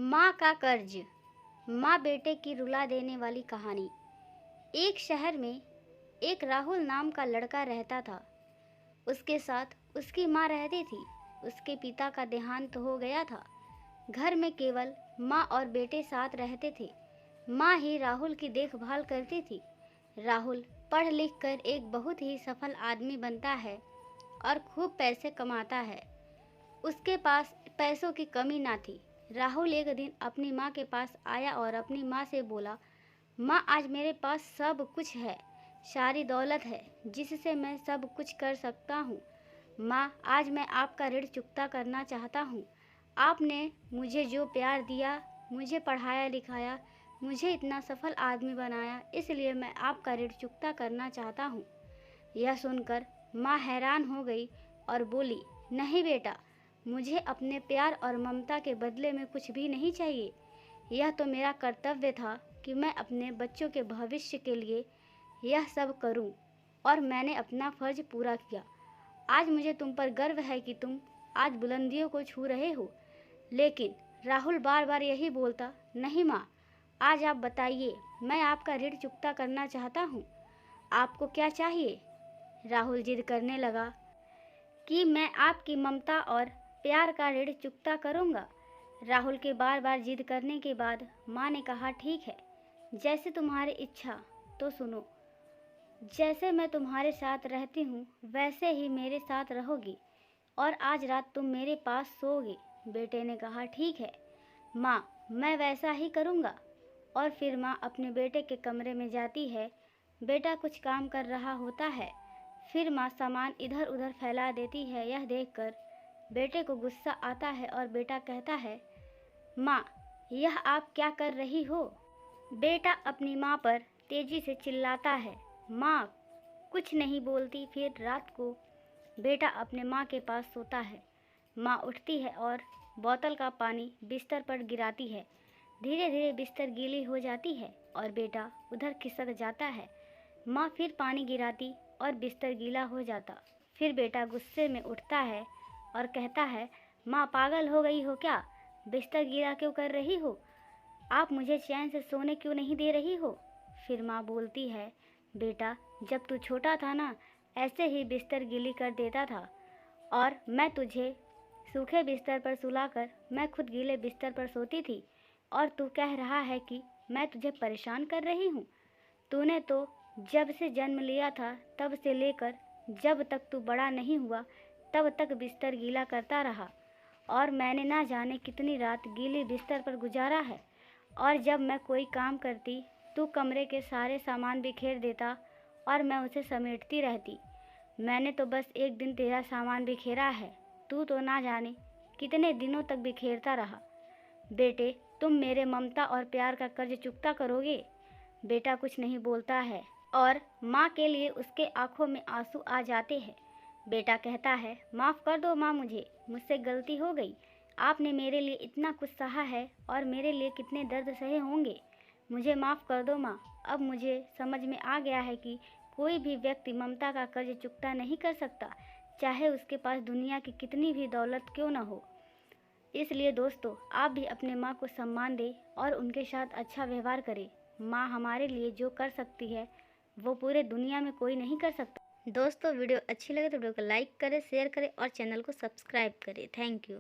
माँ का कर्ज। माँ बेटे की रुला देने वाली कहानी। एक शहर में एक राहुल नाम का लड़का रहता था। उसके साथ उसकी माँ रहती थी। उसके पिता का देहांत हो गया था। घर में केवल माँ और बेटे साथ रहते थे। माँ ही राहुल की देखभाल करती थी। राहुल पढ़ लिख कर एक बहुत ही सफल आदमी बनता है और खूब पैसे कमाता है। उसके पास पैसों की कमी ना थी। राहुल एक दिन अपनी माँ के पास आया और अपनी माँ से बोला, माँ आज मेरे पास सब कुछ है, सारी दौलत है जिससे मैं सब कुछ कर सकता हूँ। माँ आज मैं आपका ऋण चुकता करना चाहता हूँ। आपने मुझे जो प्यार दिया, मुझे पढ़ाया लिखाया, मुझे इतना सफल आदमी बनाया, इसलिए मैं आपका ऋण चुकता करना चाहता हूँ। यह सुनकर माँ हैरान हो गई और बोली, नहीं बेटा, मुझे अपने प्यार और ममता के बदले में कुछ भी नहीं चाहिए। यह तो मेरा कर्तव्य था कि मैं अपने बच्चों के भविष्य के लिए यह सब करूं और मैंने अपना फर्ज पूरा किया। आज मुझे तुम पर गर्व है कि तुम आज बुलंदियों को छू रहे हो। लेकिन राहुल बार बार यही बोलता, नहीं माँ, आज आप बताइए, मैं आपका ऋण चुकता करना चाहता हूँ। आपको क्या चाहिए? राहुल जिद करने लगा कि मैं आपकी ममता और प्यार का ऋण चुकता करूँगा। राहुल के बार बार जिद करने के बाद माँ ने कहा, ठीक है, जैसे तुम्हारी इच्छा। तो सुनो, जैसे मैं तुम्हारे साथ रहती हूँ वैसे ही मेरे साथ रहोगी और आज रात तुम मेरे पास सोओगे। बेटे ने कहा, ठीक है माँ, मैं वैसा ही करूँगा। और फिर माँ अपने बेटे के कमरे में जाती है। बेटा कुछ काम कर रहा होता है। फिर माँ सामान इधर उधर फैला देती है। यह देखकर बेटे को गुस्सा आता है और बेटा कहता है, माँ, यह आप क्या कर रही हो? बेटा अपनी माँ पर तेजी से चिल्लाता है। माँ कुछ नहीं बोलती। फिर रात को बेटा अपने माँ के पास सोता है। माँ उठती है और बोतल का पानी बिस्तर पर गिराती है। धीरे धीरे बिस्तर गीली हो जाती है और बेटा उधर खिसक जाता है। माँ फिर पानी गिराती और बिस्तर गीला हो जाता। फिर बेटा गुस्से में उठता है और कहता है, माँ पागल हो गई हो क्या? बिस्तर गीला क्यों कर रही हो? आप मुझे चैन से सोने क्यों नहीं दे रही हो? फिर माँ बोलती है, बेटा जब तू छोटा था ना, ऐसे ही बिस्तर गीली कर देता था और मैं तुझे सूखे बिस्तर पर सुलाकर मैं खुद गीले बिस्तर पर सोती थी और तू कह रहा है कि मैं तुझे परेशान कर रही हूँ। तूने तो जब से जन्म लिया था तब से लेकर जब तक तू बड़ा नहीं हुआ तब तक बिस्तर गीला करता रहा और मैंने ना जाने कितनी रात गीले बिस्तर पर गुजारा है। और जब मैं कोई काम करती तू कमरे के सारे सामान बिखेर देता और मैं उसे समेटती रहती। मैंने तो बस एक दिन तेरा सामान बिखेरा है, तू तो ना जाने कितने दिनों तक बिखेरता रहा। बेटे तुम मेरे ममता और प्यार का कर्ज चुकता करोगे? बेटा कुछ नहीं बोलता है और माँ के लिए उसके आंखों में आंसू आ जाते हैं। बेटा कहता है, माफ़ कर दो माँ, मुझसे गलती हो गई। आपने मेरे लिए इतना कुछ सहा है और मेरे लिए कितने दर्द सहे होंगे। मुझे माफ़ कर दो माँ। अब मुझे समझ में आ गया है कि कोई भी व्यक्ति ममता का कर्ज चुकता नहीं कर सकता, चाहे उसके पास दुनिया की कितनी भी दौलत क्यों न हो। इसलिए दोस्तों, आप भी अपने माँ को सम्मान दें और उनके साथ अच्छा व्यवहार करें। माँ हमारे लिए जो कर सकती है वो पूरे दुनिया में कोई नहीं कर सकता। दोस्तों वीडियो अच्छी लगे तो वीडियो को लाइक करें, शेयर करें और चैनल को सब्सक्राइब करें। Thank you.